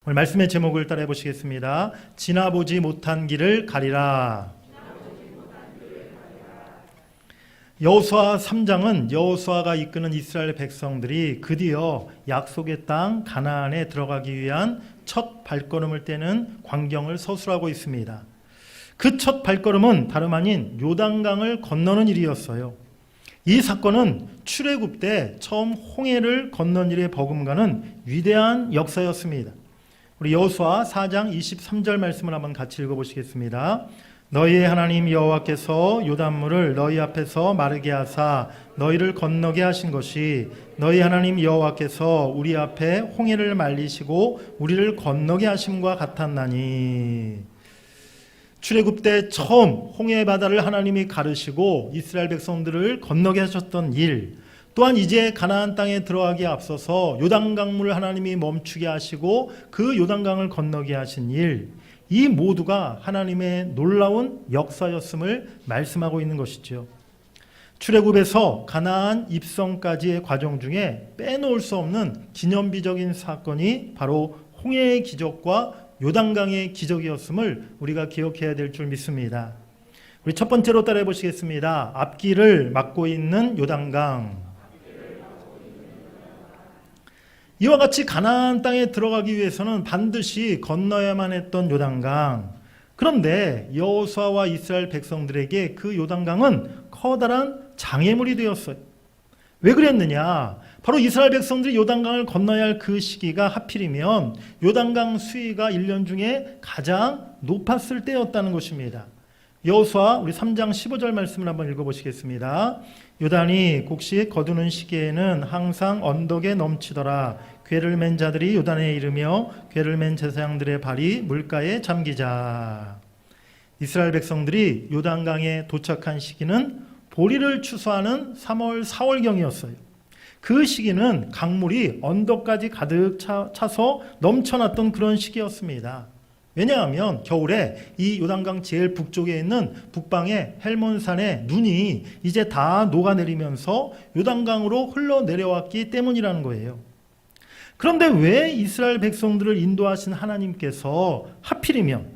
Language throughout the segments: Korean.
오늘 말씀의 제목을 따라해 보시겠습니다. 지나보지 못한 길을 가리라. 여호수아 3장은 여호수아가 이끄는 이스라엘 백성들이 드디어 약속의 땅 가나안에 들어가기 위한 첫 발걸음을 떼는 광경을 서술하고 있습니다. 그 첫 발걸음은 다름 아닌 요단강을 건너는 일이었어요. 이 사건은 출애굽 때 처음 홍해를 건넌 일에 버금가는 위대한 역사였습니다. 우리 여호수아 4장 23절 말씀을 한번 같이 읽어보시겠습니다. 너희의 하나님 여호와께서 요단물을 너희 앞에서 마르게 하사 너희를 건너게 하신 것이 너희 하나님 여호와께서 우리 앞에 홍해를 말리시고 우리를 건너게 하심과 같았나니. 출애굽 때 처음 홍해 바다를 하나님이 가르시고 이스라엘 백성들을 건너게 하셨던 일, 또한 이제 가나안 땅에 들어가기에 앞서서 요단강물을 하나님이 멈추게 하시고 그 요단강을 건너게 하신 일, 이 모두가 하나님의 놀라운 역사였음을 말씀하고 있는 것이죠. 출애굽에서 가나안 입성까지의 과정 중에 빼놓을 수 없는 기념비적인 사건이 바로 홍해의 기적과 요단강의 기적이었음을 우리가 기억해야 될 줄 믿습니다. 우리 첫 번째로 따라해 보시겠습니다. 앞길을 막고 있는 요단강. 이와 같이 가나안 땅에 들어가기 위해서는 반드시 건너야만 했던 요단강. 그런데 여호수아와 이스라엘 백성들에게 그 요단강은 커다란 장애물이 되었어요. 왜 그랬느냐? 바로 이스라엘 백성들이 요단강을 건너야 할 그 시기가 하필이면 요단강 수위가 1년 중에 가장 높았을 때였다는 것입니다. 여호수아 우리 3장 15절 말씀을 한번 읽어보시겠습니다. 요단이 곡식 거두는 시기에는 항상 언덕에 넘치더라. 궤를 맨 자들이 요단에 이르며 궤를 맨 제사장들의 발이 물가에 잠기자. 이스라엘 백성들이 요단강에 도착한 시기는 보리를 추수하는 3월, 4월경이었어요. 그 시기는 강물이 언덕까지 가득 차서 넘쳐났던 그런 시기였습니다. 왜냐하면 겨울에 이 요단강 제일 북쪽에 있는 북방의 헬몬산의 눈이 이제 다 녹아내리면서 요단강으로 흘러내려왔기 때문이라는 거예요. 그런데 왜 이스라엘 백성들을 인도하신 하나님께서 하필이면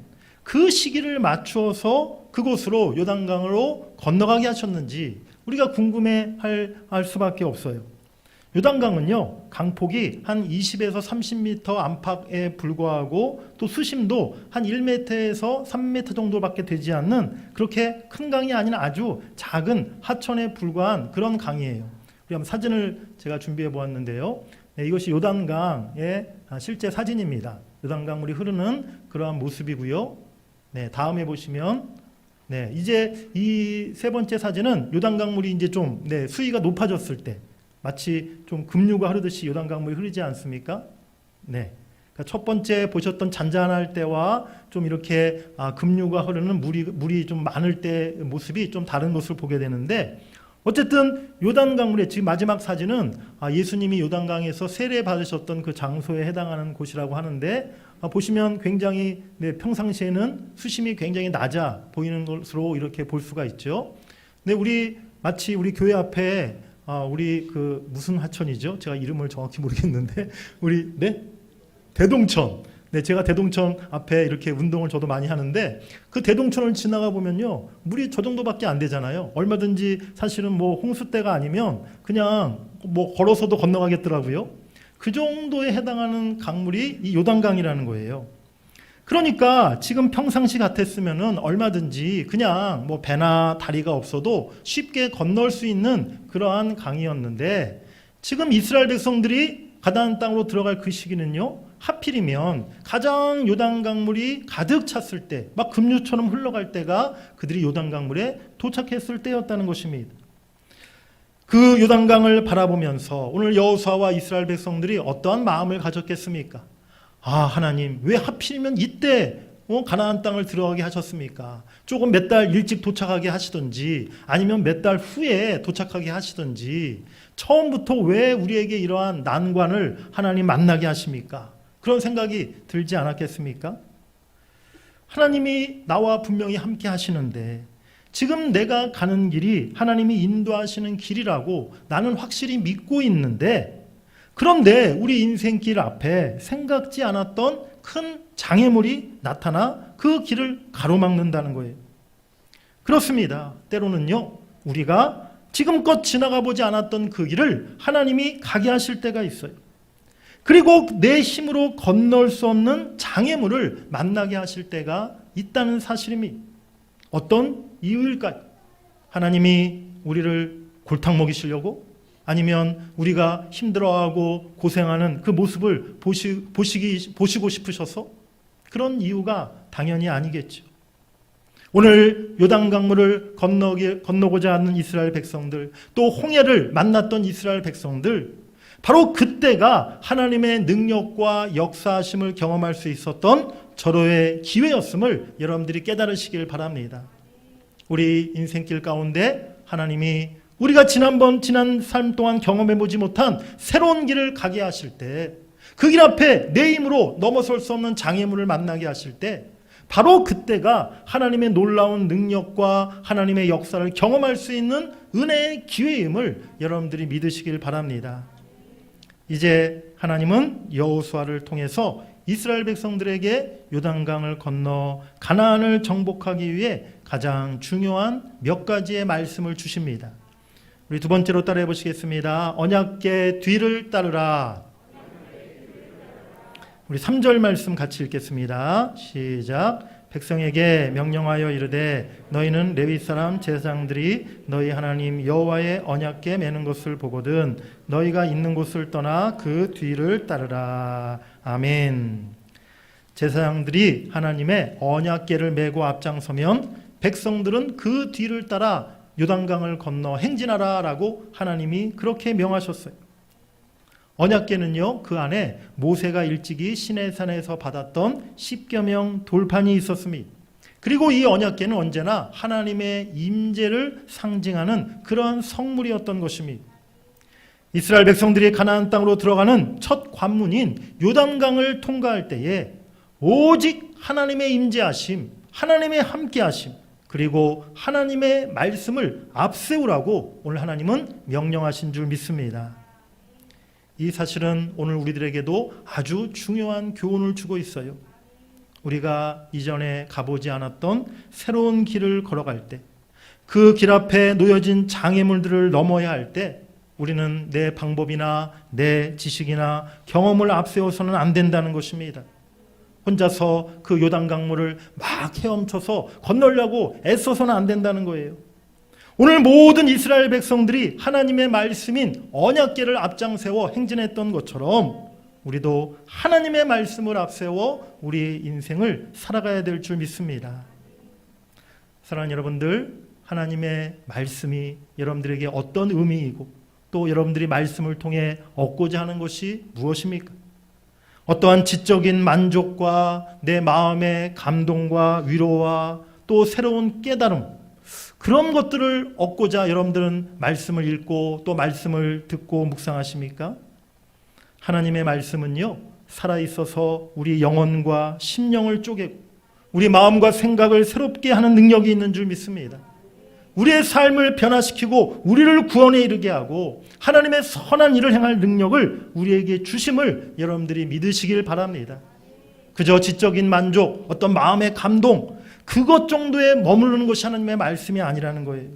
그 시기를 맞추어서 그곳으로 요단강으로 건너가게 하셨는지 우리가 궁금해할 수밖에 없어요. 요단강은요, 강폭이 한 20에서 30m 안팎에 불과하고 또 수심도 한 1m에서 3m 정도밖에 되지 않는 그렇게 큰 강이 아닌 아주 작은 하천에 불과한 그런 강이에요. 우리 한번 사진을 제가 준비해 보았는데요. 네, 이것이 요단강의 실제 사진입니다. 요단강물이 흐르는 그러한 모습이고요. 네, 다음에 보시면 네, 이제 이 세 번째 사진은 요단강물이 이제 좀 수위가 높아졌을 때 마치 좀 급류가 흐르듯이 요단강물이 흐르지 않습니까? 네. 그러니까 첫 번째 보셨던 잔잔할 때와 좀 이렇게 급류가 흐르는 물이 좀 많을 때 모습이 좀 다른 것을 보게 되는데 어쨌든 요단강물의 지금 마지막 사진은 예수님이 요단강에서 세례 받으셨던 그 장소에 해당하는 곳이라고 하는데 보시면 굉장히 평상시에는 수심이 굉장히 낮아 보이는 것으로 이렇게 볼 수가 있죠. 네, 마치 우리 교회 앞에 우리 그 무슨 하천이죠? 제가 이름을 정확히 모르겠는데 대동천. 네, 제가 대동천 앞에 이렇게 운동을 저도 많이 하는데 그 대동천을 지나가 보면요, 물이 저 정도밖에 안 되잖아요. 얼마든지 사실은 뭐 홍수 때가 아니면 그냥 뭐 걸어서도 건너가겠더라고요. 그 정도에 해당하는 강물이 이 요단강이라는 거예요. 그러니까 지금 평상시 같았으면은 얼마든지 그냥 뭐 배나 다리가 없어도 쉽게 건널 수 있는 그러한 강이었는데 지금 이스라엘 백성들이 가나안 땅으로 들어갈 그 시기는요, 하필이면 가장 요단강물이 가득 찼을 때, 막 급류처럼 흘러갈 때가 그들이 요단강물에 도착했을 때였다는 것입니다. 그 요단강을 바라보면서 오늘 여호수아와 이스라엘 백성들이 어떠한 마음을 가졌겠습니까? 하나님, 왜 하필이면 이때 가나안 땅을 들어가게 하셨습니까? 조금 몇 달 일찍 도착하게 하시든지 아니면 몇 달 후에 도착하게 하시든지 처음부터 왜 우리에게 이러한 난관을 하나님 만나게 하십니까? 그런 생각이 들지 않았겠습니까? 하나님이 나와 분명히 함께 하시는데 지금 내가 가는 길이 하나님이 인도하시는 길이라고 나는 확실히 믿고 있는데 그런데 우리 인생길 앞에 생각지 않았던 큰 장애물이 나타나 그 길을 가로막는다는 거예요. 그렇습니다. 때로는요, 우리가 지금껏 지나가 보지 않았던 그 길을 하나님이 가게 하실 때가 있어요. 그리고 내 힘으로 건널 수 없는 장애물을 만나게 하실 때가 있다는 사실입니다. 어떤 이유일까요? 하나님이 우리를 골탕 먹이시려고? 아니면 우리가 힘들어하고 고생하는 그 모습을 보시고 싶으셔서? 그런 이유가 당연히 아니겠죠. 오늘 요단강물을 건너고자 하는 이스라엘 백성들, 또 홍해를 만났던 이스라엘 백성들, 바로 그때가 하나님의 능력과 역사하심을 경험할 수 있었던 절호의 기회였음을 여러분들이 깨달으시길 바랍니다. 우리 인생길 가운데 하나님이 우리가 지난 삶 동안 경험해보지 못한 새로운 길을 가게 하실 때, 그 길 앞에 내 힘으로 넘어설 수 없는 장애물을 만나게 하실 때, 바로 그때가 하나님의 놀라운 능력과 하나님의 역사를 경험할 수 있는 은혜의 기회임을 여러분들이 믿으시길 바랍니다. 이제 하나님은 여호수아를 통해서 이스라엘 백성들에게 요단강을 건너 가나안을 정복하기 위해 가장 중요한 몇 가지의 말씀을 주십니다. 우리 두 번째로 따라해 보시겠습니다. 언약궤 뒤를 따르라. 우리 3절 말씀 같이 읽겠습니다. 시작. 백성에게 명령하여 이르되 너희는 레위 사람 제사장들이 너희 하나님 여호와의 언약궤 매는 것을 보거든 너희가 있는 곳을 떠나 그 뒤를 따르라. 아멘. 제사장들이 하나님의 언약궤를 메고 앞장서면 백성들은 그 뒤를 따라 요단강을 건너 행진하라 라고 하나님이 그렇게 명하셨어요. 언약궤는요, 그 안에 모세가 일찍이 시내산에서 받았던 10계명 돌판이 있었습니다. 그리고 이 언약궤는 언제나 하나님의 임재를 상징하는 그런 성물이었던 것입니다. 이스라엘 백성들이 가나안 땅으로 들어가는 첫 관문인 요단강을 통과할 때에 오직 하나님의 임재하심, 하나님의 함께하심, 그리고 하나님의 말씀을 앞세우라고 오늘 하나님은 명령하신 줄 믿습니다. 이 사실은 오늘 우리들에게도 아주 중요한 교훈을 주고 있어요. 우리가 이전에 가보지 않았던 새로운 길을 걸어갈 때, 그 길 앞에 놓여진 장애물들을 넘어야 할 때, 우리는 내 방법이나 내 지식이나 경험을 앞세워서는 안 된다는 것입니다. 혼자서 그 요단강물을 막 헤엄쳐서 건너려고 애써서는 안 된다는 거예요. 오늘 모든 이스라엘 백성들이 하나님의 말씀인 언약궤를 앞장세워 행진했던 것처럼 우리도 하나님의 말씀을 앞세워 우리의 인생을 살아가야 될 줄 믿습니다. 사랑하는 여러분들, 하나님의 말씀이 여러분들에게 어떤 의미이고 또 여러분들이 말씀을 통해 얻고자 하는 것이 무엇입니까? 어떠한 지적인 만족과 내 마음의 감동과 위로와 또 새로운 깨달음, 그런 것들을 얻고자 여러분들은 말씀을 읽고 또 말씀을 듣고 묵상하십니까? 하나님의 말씀은요, 살아있어서 우리 영혼과 심령을 쪼개고 우리 마음과 생각을 새롭게 하는 능력이 있는 줄 믿습니다. 우리의 삶을 변화시키고 우리를 구원에 이르게 하고 하나님의 선한 일을 행할 능력을 우리에게 주심을 여러분들이 믿으시길 바랍니다. 그저 지적인 만족, 어떤 마음의 감동, 그것 정도에 머무르는 것이 하나님의 말씀이 아니라는 거예요.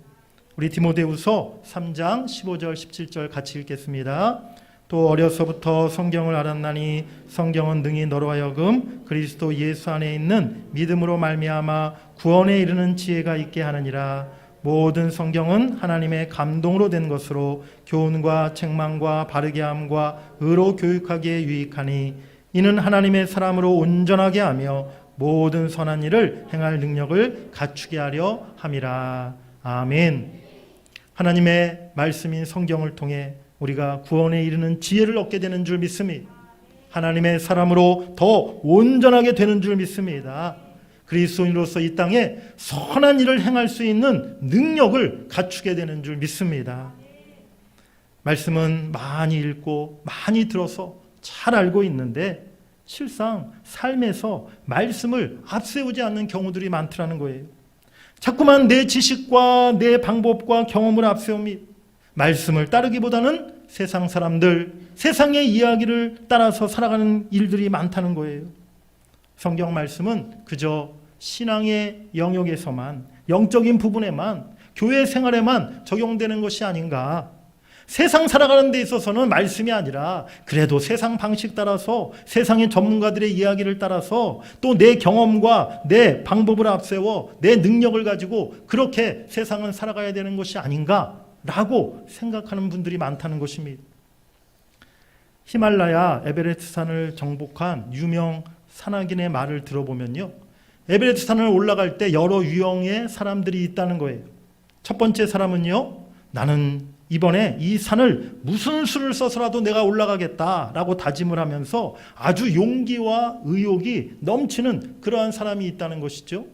우리 디모데후서 3장 15절 17절 같이 읽겠습니다. 또 어려서부터 성경을 알았나니 성경은 능히 너로 하여금 그리스도 예수 안에 있는 믿음으로 말미암아 구원에 이르는 지혜가 있게 하느니라. 모든 성경은 하나님의 감동으로 된 것으로 교훈과 책망과 바르게 함과 의로 교육하기에 유익하니 이는 하나님의 사람으로 온전하게 하며 모든 선한 일을 행할 능력을 갖추게 하려 함이라. 아멘. 하나님의 말씀인 성경을 통해 우리가 구원에 이르는 지혜를 얻게 되는 줄 믿습니다. 하나님의 사람으로 더 온전하게 되는 줄 믿습니다. 그리스도인으로서 이 땅에 선한 일을 행할 수 있는 능력을 갖추게 되는 줄 믿습니다. 말씀은 많이 읽고 많이 들어서 잘 알고 있는데 실상 삶에서 말씀을 앞세우지 않는 경우들이 많더라는 거예요. 자꾸만 내 지식과 내 방법과 경험을 앞세웁니다. 말씀을 따르기보다는 세상 사람들, 세상의 이야기를 따라서 살아가는 일들이 많다는 거예요. 성경 말씀은 그저 신앙의 영역에서만, 영적인 부분에만, 교회 생활에만 적용되는 것이 아닌가. 세상 살아가는 데 있어서는 말씀이 아니라 그래도 세상 방식 따라서, 세상의 전문가들의 이야기를 따라서, 또 내 경험과 내 방법을 앞세워 내 능력을 가지고 그렇게 세상은 살아가야 되는 것이 아닌가라고 생각하는 분들이 많다는 것입니다. 히말라야 에베레스트 산을 정복한 유명 산악인의 말을 들어보면요, 에베레스트 산을 올라갈 때 여러 유형의 사람들이 있다는 거예요. 첫 번째 사람은요, 나는 이번에 이 산을 무슨 수를 써서라도 내가 올라가겠다라고 다짐을 하면서 아주 용기와 의욕이 넘치는 그러한 사람이 있다는 것이죠.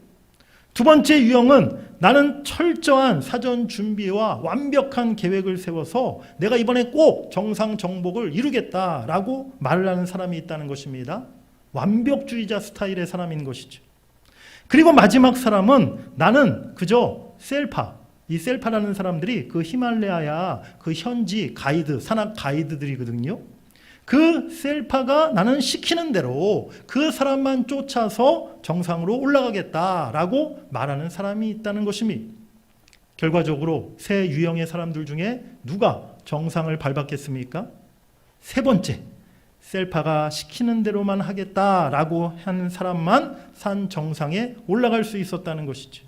두 번째 유형은 나는 철저한 사전 준비와 완벽한 계획을 세워서 내가 이번에 꼭 정상 정복을 이루겠다라고 말을 하는 사람이 있다는 것입니다. 완벽주의자 스타일의 사람인 것이죠. 그리고 마지막 사람은 나는 그저 셀파, 이 셀파라는 사람들이 그 히말라야 그 현지 가이드, 산악 가이드들이거든요. 그 셀파가 나는 시키는 대로 그 사람만 쫓아서 정상으로 올라가겠다라고 말하는 사람이 있다는 것입니다. 결과적으로 세 유형의 사람들 중에 누가 정상을 밟았겠습니까? 세 번째, 셀파가 시키는 대로만 하겠다라고 한 사람만 산 정상에 올라갈 수 있었다는 것이죠.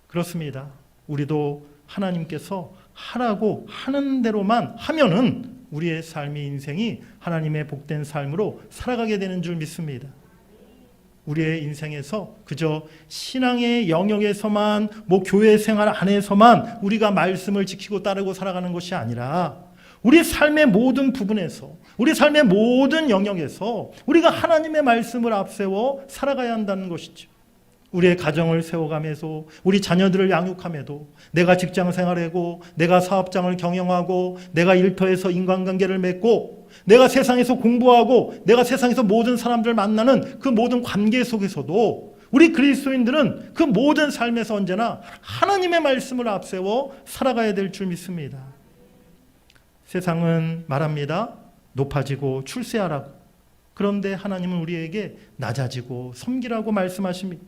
그렇습니다. 우리도 하나님께서 하라고 하는 대로만 하면은 우리의 삶의 인생이 하나님의 복된 삶으로 살아가게 되는 줄 믿습니다. 우리의 인생에서 그저 신앙의 영역에서만, 교회 생활 안에서만 우리가 말씀을 지키고 따르고 살아가는 것이 아니라 우리 삶의 모든 부분에서, 우리 삶의 모든 영역에서 우리가 하나님의 말씀을 앞세워 살아가야 한다는 것이죠. 우리의 가정을 세워가면서, 우리 자녀들을 양육함에도, 내가 직장 생활하고, 내가 사업장을 경영하고, 내가 일터에서 인간관계를 맺고, 내가 세상에서 공부하고, 내가 세상에서 모든 사람들을 만나는 그 모든 관계 속에서도 우리 그리스도인들은 그 모든 삶에서 언제나 하나님의 말씀을 앞세워 살아가야 될 줄 믿습니다. 세상은 말합니다. 높아지고 출세하라고. 그런데 하나님은 우리에게 낮아지고 섬기라고 말씀하십니다.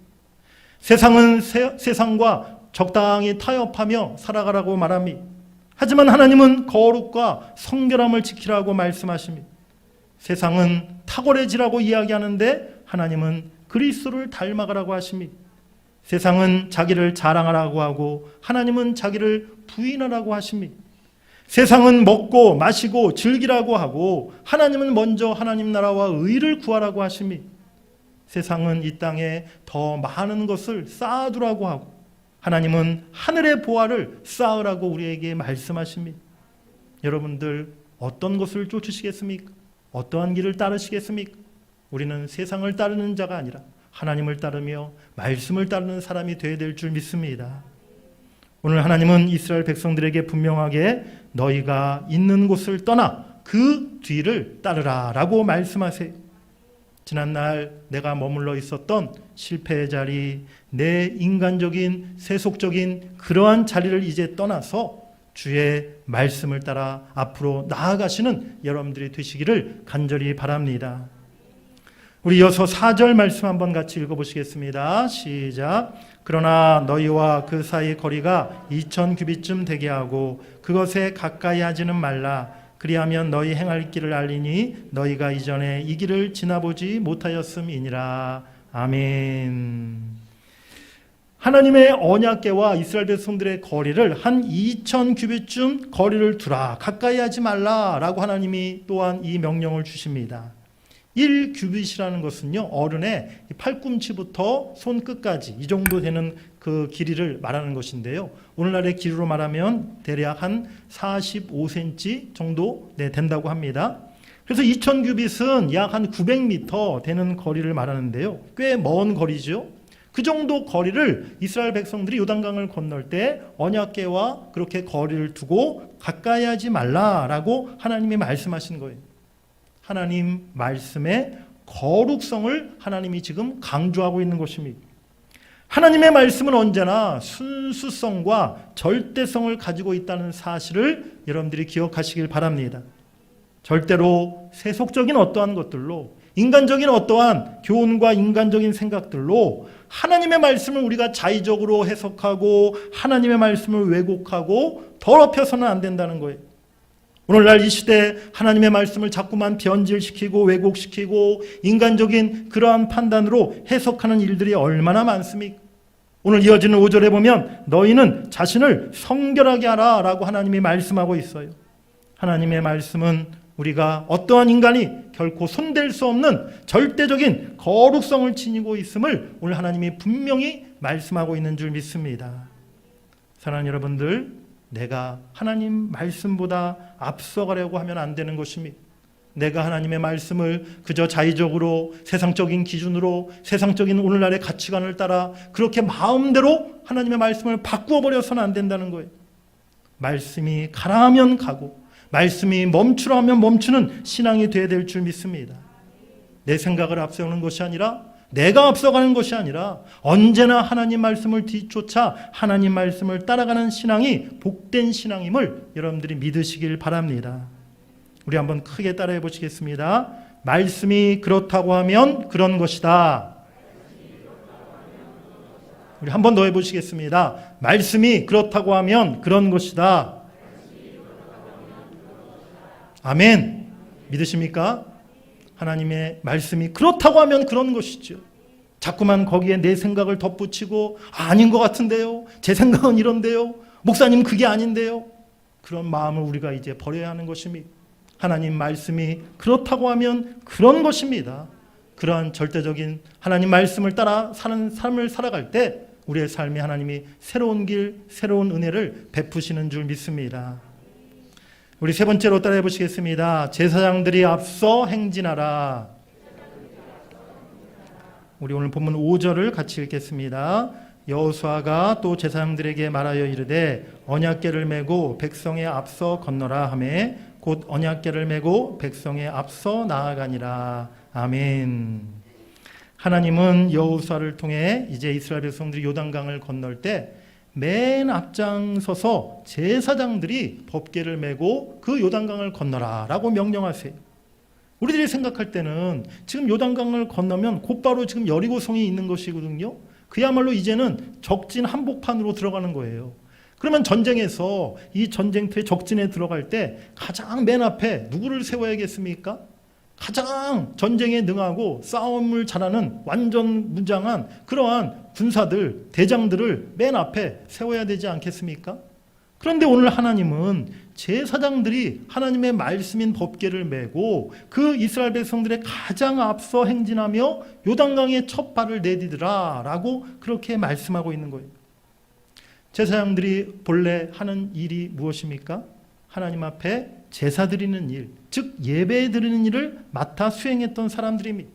세상은 세상과 적당히 타협하며 살아가라고 말합니다. 하지만 하나님은 거룩과 성결함을 지키라고 말씀하십니다. 세상은 탁월해지라고 이야기하는데 하나님은 그리스도를 닮아가라고 하십니다. 세상은 자기를 자랑하라고 하고 하나님은 자기를 부인하라고 하십니다. 세상은 먹고 마시고 즐기라고 하고 하나님은 먼저 하나님 나라와 의를 구하라고 하십니다. 세상은 이 땅에 더 많은 것을 쌓아두라고 하고 하나님은 하늘의 보화를 쌓으라고 우리에게 말씀하십니다. 여러분들 어떤 것을 쫓으시겠습니까? 어떠한 길을 따르시겠습니까? 우리는 세상을 따르는 자가 아니라 하나님을 따르며 말씀을 따르는 사람이 되어야 될 줄 믿습니다. 오늘 하나님은 이스라엘 백성들에게 분명하게 너희가 있는 곳을 떠나 그 뒤를 따르라 라고 말씀하세요. 지난날 내가 머물러 있었던 실패의 자리, 내 인간적인 세속적인 그러한 자리를 이제 떠나서 주의 말씀을 따라 앞으로 나아가시는 여러분들이 되시기를 간절히 바랍니다. 우리 이어서 4절 말씀 한번 같이 읽어보시겠습니다. 시작. 그러나 너희와 그 사이 거리가 2000규빗쯤 되게 하고 그것에 가까이 하지는 말라. 그리하면 너희 행할 길을 알리니 너희가 이전에 이 길을 지나보지 못하였음이니라. 아멘. 하나님의 언약궤와 이스라엘 백성들의 거리를 한 2000규빗쯤 거리를 두라. 가까이 하지 말라라고 하나님이 또한 이 명령을 주십니다. 1규빗이라는 것은요, 어른의 팔꿈치부터 손끝까지 이 정도 되는 그 길이를 말하는 것인데요. 오늘날의 길이로 말하면 대략 한 45cm 정도 된다고 합니다. 그래서 2000규빗은 약 한 900m 되는 거리를 말하는데요. 꽤 먼 거리죠. 그 정도 거리를 이스라엘 백성들이 요단강을 건널 때 언약궤와 그렇게 거리를 두고 가까이 하지 말라라고 하나님이 말씀하신 거예요. 하나님 말씀의 거룩성을 하나님이 지금 강조하고 있는 것입니다. 하나님의 말씀은 언제나 순수성과 절대성을 가지고 있다는 사실을 여러분들이 기억하시길 바랍니다. 절대로 세속적인 어떠한 것들로 인간적인 어떠한 교훈과 인간적인 생각들로 하나님의 말씀을 우리가 자의적으로 해석하고 하나님의 말씀을 왜곡하고 더럽혀서는 안 된다는 거예요. 오늘날 이 시대에 하나님의 말씀을 자꾸만 변질시키고 왜곡시키고 인간적인 그러한 판단으로 해석하는 일들이 얼마나 많습니까? 오늘 이어지는 5절에 보면 너희는 자신을 성결하게 하라 라고 하나님이 말씀하고 있어요. 하나님의 말씀은 우리가 어떠한 인간이 결코 손댈 수 없는 절대적인 거룩성을 지니고 있음을 오늘 하나님이 분명히 말씀하고 있는 줄 믿습니다. 사랑하는 여러분들, 내가 하나님 말씀보다 앞서가려고 하면 안 되는 것입니다. 내가 하나님의 말씀을 그저 자의적으로 세상적인 기준으로 세상적인 오늘날의 가치관을 따라 그렇게 마음대로 하나님의 말씀을 바꾸어 버려서는 안 된다는 거예요. 말씀이 가라 하면 가고 말씀이 멈추라 하면 멈추는 신앙이 되어야 될 줄 믿습니다. 내 생각을 앞세우는 것이 아니라 내가 앞서가는 것이 아니라 언제나 하나님 말씀을 뒤쫓아 하나님 말씀을 따라가는 신앙이 복된 신앙임을 여러분들이 믿으시길 바랍니다. 우리 한번 크게 따라해 보시겠습니다. 말씀이 그렇다고 하면 그런 것이다. 우리 한 번 더 해보시겠습니다. 말씀이 그렇다고 하면 그런 것이다. 아멘. 믿으십니까? 하나님의 말씀이 그렇다고 하면 그런 것이죠. 자꾸만 거기에 내 생각을 덧붙이고 아닌 것 같은데요. 제 생각은 이런데요. 목사님 그게 아닌데요. 그런 마음을 우리가 이제 버려야 하는 것입니다. 하나님 말씀이 그렇다고 하면 그런 것입니다. 그러한 절대적인 하나님 말씀을 따라 사는 삶을 살아갈 때 우리의 삶에 하나님이 새로운 길, 새로운 은혜를 베푸시는 줄 믿습니다. 우리 세 번째로 따라해 보시겠습니다. 제사장들이 앞서 행진하라. 우리 오늘 본문 5절을 같이 읽겠습니다. 여호수아가 또 제사장들에게 말하여 이르되 언약궤를 메고 백성의 앞서 건너라 하매 곧 언약궤를 메고 백성의 앞서 나아가니라. 아멘. 하나님은 여호수아를 통해 이제 이스라엘 백성들이 요단강을 건널 때 맨 앞장서서 제사장들이 법궤를 메고 그 요단강을 건너라 라고 명령하세요. 우리들이 생각할 때는 지금 요단강을 건너면 곧바로 지금 여리고성이 있는 것이거든요. 그야말로 이제는 적진 한복판으로 들어가는 거예요. 그러면 전쟁에서 이 전쟁터에 적진에 들어갈 때 가장 맨 앞에 누구를 세워야겠습니까? 가장 전쟁에 능하고 싸움을 잘하는 완전 무장한 그러한 군사들, 대장들을 맨 앞에 세워야 되지 않겠습니까? 그런데 오늘 하나님은 제사장들이 하나님의 말씀인 법궤를 메고 그 이스라엘 백성들의 가장 앞서 행진하며 요단강에 첫 발을 내디드라 라고 그렇게 말씀하고 있는 거예요. 제사장들이 본래 하는 일이 무엇입니까? 하나님 앞에 제사 드리는 일, 즉 예배 드리는 일을 맡아 수행했던 사람들입니다.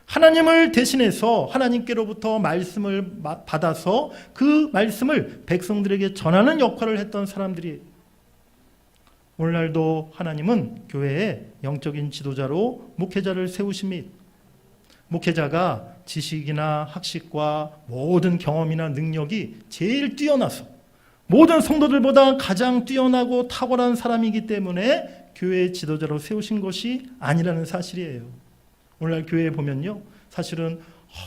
하나님을 대신해서 하나님께로부터 말씀을 받아서 그 말씀을 백성들에게 전하는 역할을 했던 사람들이 오늘날도 하나님은 교회에 영적인 지도자로 목회자를 세우십니다. 목회자가 지식이나 학식과 모든 경험이나 능력이 제일 뛰어나서 모든 성도들보다 가장 뛰어나고 탁월한 사람이기 때문에 교회의 지도자로 세우신 것이 아니라는 사실이에요. 오늘날 교회에 보면요, 사실은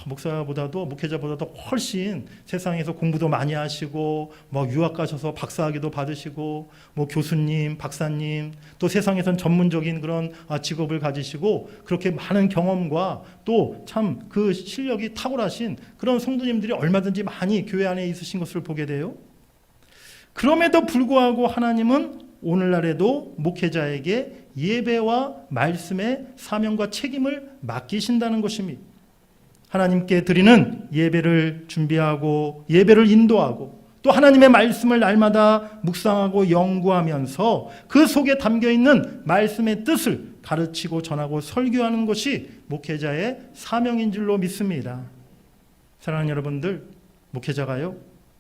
목사보다도 목회자보다도 훨씬 세상에서 공부도 많이 하시고 유학 가셔서 박사학위도 받으시고 교수님, 박사님, 또 세상에선 전문적인 그런 직업을 가지시고 그렇게 많은 경험과 또 참 그 실력이 탁월하신 그런 성도님들이 얼마든지 많이 교회 안에 있으신 것을 보게 돼요. 그럼에도 불구하고 하나님은 오늘날에도 목회자에게 예배와 말씀의 사명과 책임을 맡기신다는 것입니다. 하나님께 드리는 예배를 준비하고 예배를 인도하고 또 하나님의 말씀을 날마다 묵상하고 연구하면서 그 속에 담겨있는 말씀의 뜻을 가르치고 전하고 설교하는 것이 목회자의 사명인 줄로 믿습니다. 사랑하는 여러분들,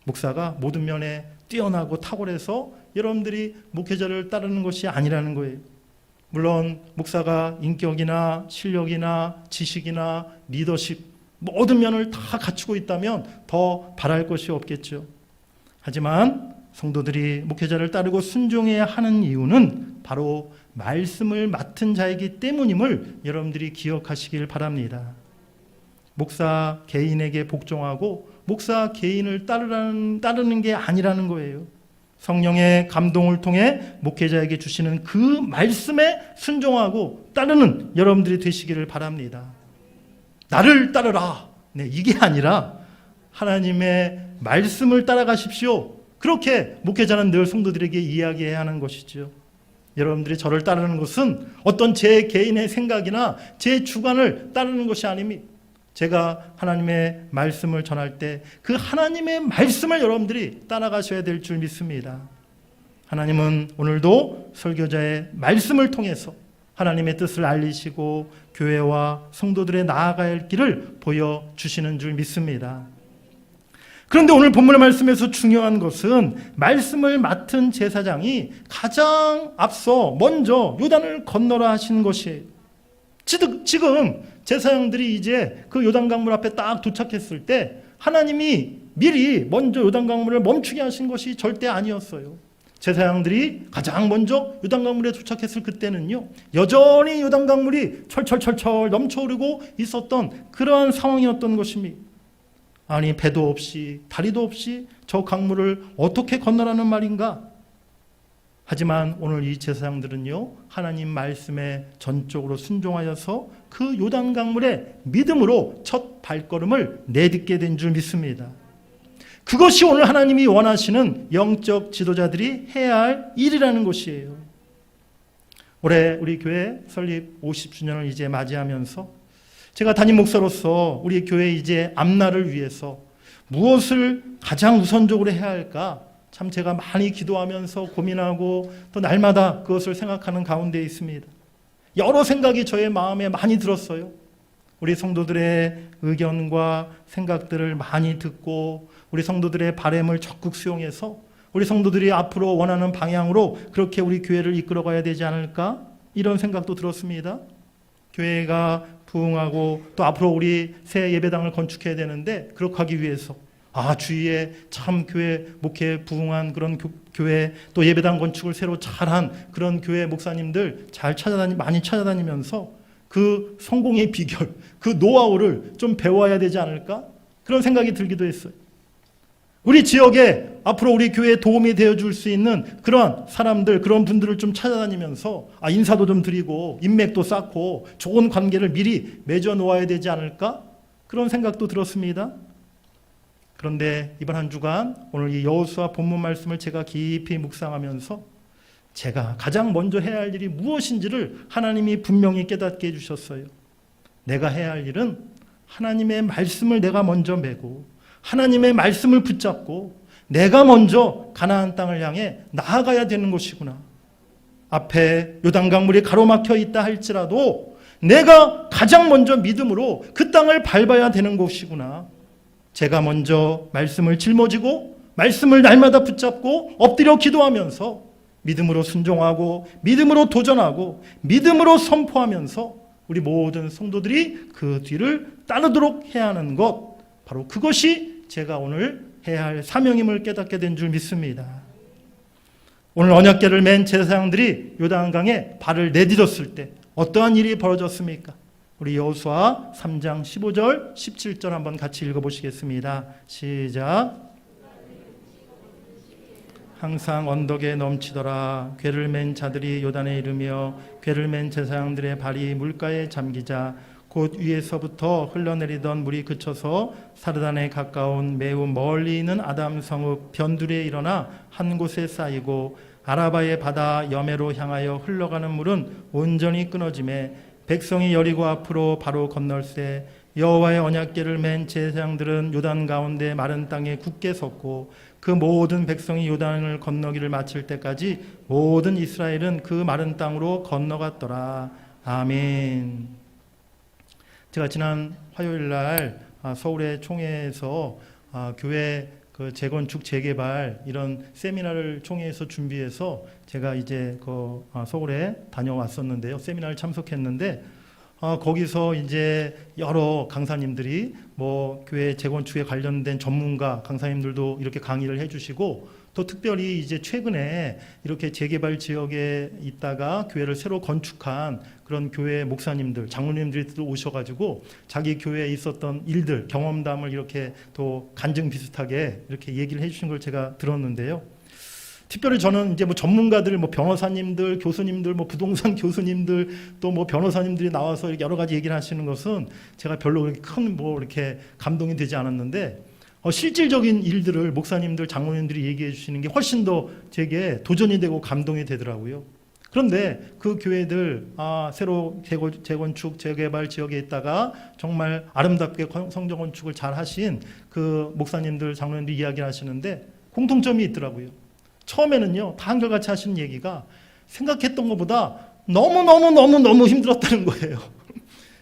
목사가 모든 면에 뛰어나고 탁월해서 여러분들이 목회자를 따르는 것이 아니라는 거예요. 물론 목사가 인격이나 실력이나 지식이나 리더십 모든 면을 다 갖추고 있다면 더 바랄 것이 없겠죠. 하지만 성도들이 목회자를 따르고 순종해야 하는 이유는 바로 말씀을 맡은 자이기 때문임을 여러분들이 기억하시길 바랍니다. 목사 개인에게 복종하고 목사 개인을 따르는 게 아니라는 거예요. 성령의 감동을 통해 목회자에게 주시는 그 말씀에 순종하고 따르는 여러분들이 되시기를 바랍니다. 나를 따르라. 네, 이게 아니라 하나님의 말씀을 따라가십시오. 그렇게 목회자는 늘 성도들에게 이야기해야 하는 것이죠. 여러분들이 저를 따르는 것은 어떤 제 개인의 생각이나 제 주관을 따르는 것이 아닙니다. 제가 하나님의 말씀을 전할 때 그 하나님의 말씀을 여러분들이 따라가셔야 될 줄 믿습니다. 하나님은 오늘도 설교자의 말씀을 통해서 하나님의 뜻을 알리시고 교회와 성도들의 나아가야 할 길을 보여주시는 줄 믿습니다. 그런데 오늘 본문의 말씀에서 중요한 것은 말씀을 맡은 제사장이 가장 앞서 먼저 요단을 건너라 하시는 것이에요. 지금 제사장들이 이제 그 요단강물 앞에 딱 도착했을 때 하나님이 미리 먼저 요단강물을 멈추게 하신 것이 절대 아니었어요. 제사장들이 가장 먼저 요단강물에 도착했을 그때는요, 여전히 요단강물이 철철철철 넘쳐오르고 있었던 그러한 상황이었던 것입니다. 아니, 배도 없이 다리도 없이 저 강물을 어떻게 건너라는 말인가? 하지만 오늘 이 제사장들은요, 하나님 말씀에 전적으로 순종하여서 그 요단 강물에 믿음으로 첫 발걸음을 내딛게 된 줄 믿습니다. 그것이 오늘 하나님이 원하시는 영적 지도자들이 해야 할 일이라는 것이에요. 올해 우리 교회 설립 50주년을 이제 맞이하면서 제가 담임 목사로서 우리 교회 이제 앞날을 위해서 무엇을 가장 우선적으로 해야 할까? 참 제가 많이 기도하면서 고민하고 또 날마다 그것을 생각하는 가운데 있습니다. 여러 생각이 저의 마음에 많이 들었어요. 우리 성도들의 의견과 생각들을 많이 듣고 우리 성도들의 바람을 적극 수용해서 우리 성도들이 앞으로 원하는 방향으로 그렇게 우리 교회를 이끌어가야 되지 않을까? 이런 생각도 들었습니다. 교회가 부흥하고 또 앞으로 우리 새 예배당을 건축해야 되는데 그렇게 하기 위해서 주위에 참 교회 목회 부흥한 그런 교회 또 예배당 건축을 새로 잘한 그런 교회 목사님들 많이 찾아다니면서 그 성공의 비결, 그 노하우를 좀 배워야 되지 않을까? 그런 생각이 들기도 했어요. 우리 지역에 앞으로 우리 교회에 도움이 되어줄 수 있는 그런 사람들, 그런 분들을 좀 찾아다니면서 인사도 좀 드리고 인맥도 쌓고 좋은 관계를 미리 맺어 놓아야 되지 않을까? 그런 생각도 들었습니다. 그런데 이번 한 주간 오늘 이 여호수아 본문 말씀을 제가 깊이 묵상하면서 제가 가장 먼저 해야 할 일이 무엇인지를 하나님이 분명히 깨닫게 해주셨어요. 내가 해야 할 일은 하나님의 말씀을 내가 먼저 메고 하나님의 말씀을 붙잡고 내가 먼저 가나안 땅을 향해 나아가야 되는 것이구나. 앞에 요단강물이 가로막혀 있다 할지라도 내가 가장 먼저 믿음으로 그 땅을 밟아야 되는 것이구나. 제가 먼저 말씀을 짊어지고 말씀을 날마다 붙잡고 엎드려 기도하면서 믿음으로 순종하고 믿음으로 도전하고 믿음으로 선포하면서 우리 모든 성도들이 그 뒤를 따르도록 해야 하는 것, 바로 그것이 제가 오늘 해야 할 사명임을 깨닫게 된 줄 믿습니다. 오늘 언약궤를 맨 제사장들이 요단강에 발을 내디뎠을 때 어떠한 일이 벌어졌습니까? 우리 여호수아 3장 15절 17절 한번 같이 읽어보시겠습니다. 시작. 항상 언덕에 넘치더라. 궤를 맨 자들이 요단에 이르며 궤를 맨 제사장들의 발이 물가에 잠기자 곧 위에서부터 흘러내리던 물이 그쳐서 사르단에 가까운 매우 멀리 있는 아담 성읍 변두리에 일어나 한 곳에 쌓이고 아라바의 바다 여매로 향하여 흘러가는 물은 온전히 끊어지매 백성이 여리고 앞으로 바로 건널세 여호와의 언약궤를 맨 제사장들은 요단 가운데 마른 땅에 굳게 섰고 그 모든 백성이 요단을 건너기를 마칠 때까지 모든 이스라엘은 그 마른 땅으로 건너갔더라. 아멘. 제가 지난 화요일 날 서울의 총회에서 교회 그 재건축 재개발 이런 세미나를 총회에서 준비해서 제가 이제 서울에 다녀왔었는데요. 세미나를 참석했는데 거기서 이제 여러 강사님들이 교회 재건축에 관련된 전문가 강사님들도 이렇게 강의를 해주시고 또 특별히 이제 최근에 이렇게 재개발 지역에 있다가 교회를 새로 건축한 그런 교회 목사님들, 장로님들이 또 오셔가지고 자기 교회에 있었던 일들, 경험담을 이렇게 또 간증 비슷하게 이렇게 얘기를 해주신 걸 제가 들었는데요. 특별히 저는 이제 뭐 전문가들, 뭐 변호사님들, 교수님들, 뭐 부동산 교수님들, 또 뭐 변호사님들이 나와서 이렇게 여러 가지 얘기를 하시는 것은 제가 별로 그렇게 큰 뭐 이렇게 감동이 되지 않았는데, 실질적인 일들을 목사님들, 장로님들이 얘기해 주시는 게 훨씬 더 제게 도전이 되고 감동이 되더라고요. 그런데 그 교회들, 새로 재건축, 재개발 지역에 있다가 정말 아름답게 성전 건축을 잘 하신 그 목사님들, 장로님들이 이야기를 하시는데 공통점이 있더라고요. 처음에는요, 다 한결같이 하시는 얘기가 생각했던 것보다 너무 힘들었다는 거예요.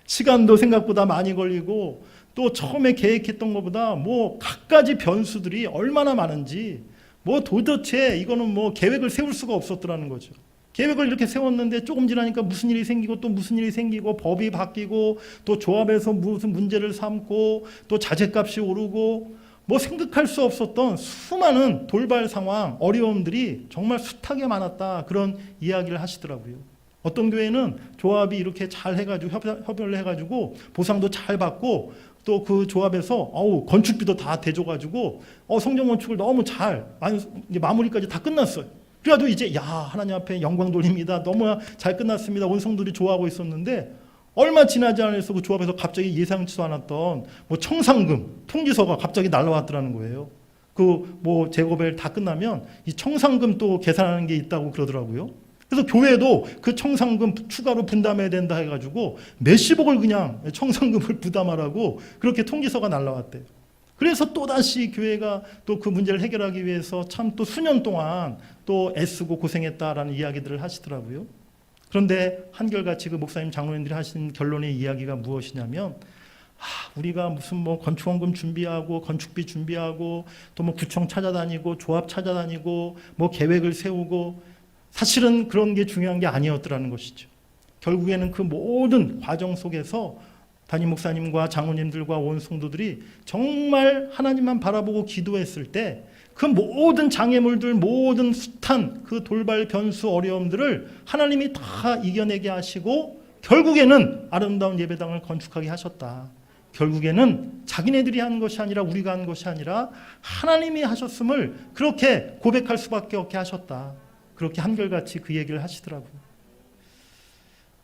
시간도 생각보다 많이 걸리고, 또 처음에 계획했던 것보다 뭐 갖가지 변수들이 얼마나 많은지, 뭐 도대체 이거는 뭐 계획을 세울 수가 없었더라는 거죠. 계획을 이렇게 세웠는데 조금 지나니까 무슨 일이 생기고 또 무슨 일이 생기고, 법이 바뀌고, 또 조합에서 무슨 문제를 삼고, 또 자재값이 오르고, 뭐 생각할 수 없었던 수많은 돌발 상황, 어려움들이 정말 숱하게 많았다, 그런 이야기를 하시더라고요. 어떤 교회는 조합이 이렇게 잘 해가지고 협의를 해가지고 보상도 잘 받고, 또 그 조합에서 건축비도 다 대줘가지고 성전 건축을 너무 잘 이제 마무리까지 다 끝났어요. 그래도 이제 하나님 앞에 영광 돌립니다, 너무 잘 끝났습니다, 온 성들이 좋아하고 있었는데, 얼마 지나지 않아서 그 조합에서 갑자기 예상치도 않았던 뭐 청산금 통지서가 갑자기 날라왔더라는 거예요. 그 뭐 재개발 다 끝나면 이 청산금 또 계산하는 게 있다고 그러더라고요. 그래서 교회도 그 청산금 추가로 분담해야 된다 해가지고 몇십억을 그냥 청산금을 부담하라고 그렇게 통지서가 날라왔대요. 그래서 또다시 교회가 또 그 문제를 해결하기 위해서 참 또 수년 동안 또 애쓰고 고생했다라는 이야기들을 하시더라고요. 그런데 한결같이 그 목사님, 장로님들이 하신 결론의 이야기가 무엇이냐면, 우리가 무슨 뭐 건축원금 준비하고 건축비 준비하고 또 뭐 구청 찾아다니고 조합 찾아다니고 뭐 계획을 세우고, 사실은 그런 게 중요한 게 아니었더라는 것이죠. 결국에는 그 모든 과정 속에서 담임 목사님과 장로님들과 온 성도들이 정말 하나님만 바라보고 기도했을 때 그 모든 장애물들, 모든 숱한 그 돌발 변수 어려움들을 하나님이 다 이겨내게 하시고, 결국에는 아름다운 예배당을 건축하게 하셨다. 결국에는 자기네들이 한 것이 아니라, 우리가 한 것이 아니라 하나님이 하셨음을 그렇게 고백할 수밖에 없게 하셨다. 그렇게 한결같이 그 얘기를 하시더라고요.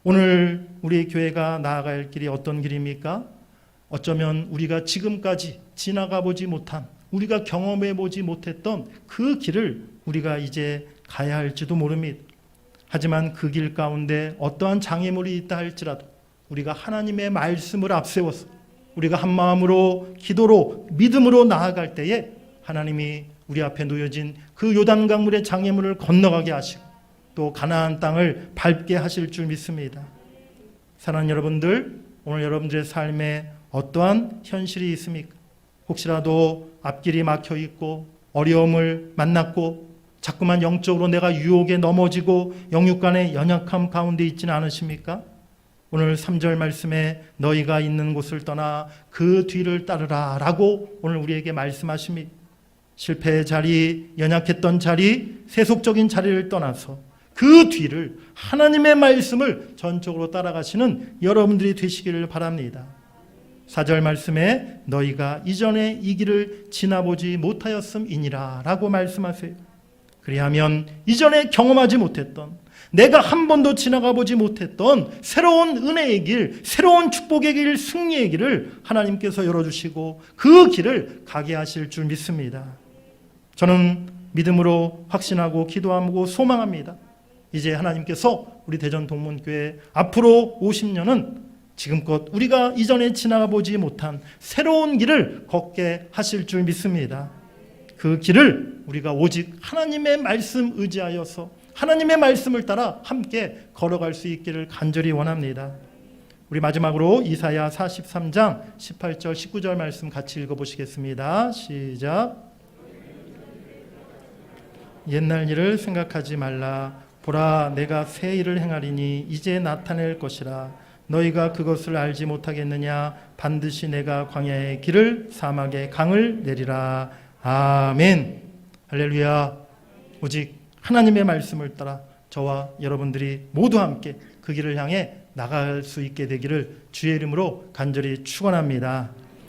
오늘 우리 교회가 나아갈 길이 어떤 길입니까? 어쩌면 우리가 지금까지 지나가 보지 못한, 우리가 경험해 보지 못했던 그 길을 우리가 이제 가야 할지도 모릅니다. 하지만 그 길 가운데 어떠한 장애물이 있다 할지라도 우리가 하나님의 말씀을 앞세워서 우리가 한 마음으로 기도로 믿음으로 나아갈 때에 하나님이 우리 앞에 놓여진 그 요단 강물의 장애물을 건너가게 하시고 또 가나안 땅을 밟게 하실 줄 믿습니다. 사랑하는 여러분들, 오늘 여러분들의 삶에 어떠한 현실이 있습니까? 혹시라도 앞길이 막혀 있고 어려움을 만났고 자꾸만 영적으로 내가 유혹에 넘어지고 영육간의 연약함 가운데 있지는 않으십니까? 오늘 3절 말씀에 너희가 있는 곳을 떠나 그 뒤를 따르라 라고 오늘 우리에게 말씀하십니다. 실패의 자리, 연약했던 자리, 세속적인 자리를 떠나서 그 뒤를, 하나님의 말씀을 전적으로 따라가시는 여러분들이 되시기를 바랍니다. 4절 말씀에 너희가 이전에 이 길을 지나보지 못하였음이니라 라고 말씀하세요. 그리하면 이전에 경험하지 못했던, 내가 한 번도 지나가 보지 못했던 새로운 은혜의 길, 새로운 축복의 길, 승리의 길을 하나님께서 열어주시고 그 길을 가게 하실 줄 믿습니다. 저는 믿음으로 확신하고 기도하고 소망합니다. 이제 하나님께서 우리 대전 동문교회 앞으로 50년은 지금껏 우리가 이전에 지나가 보지 못한 새로운 길을 걷게 하실 줄 믿습니다. 그 길을 우리가 오직 하나님의 말씀 의지하여서 하나님의 말씀을 따라 함께 걸어갈 수 있기를 간절히 원합니다. 우리 마지막으로 이사야 43장 18절 19절 말씀 같이 읽어보시겠습니다. 시작. 옛날 일을 생각하지 말라. 보라, 내가 새 일을 행하리니 이제 나타낼 것이라. 너희가 그것을 알지 못하겠느냐? 반드시 내가 광야의 길을 사막의 강을 내리라. 아멘. 할렐루야. 오직 하나님의 말씀을 따라 저와 여러분들이 모두 함께 그 길을 향해 나갈 수 있게 되기를 주의 이름으로 간절히 축원합니다.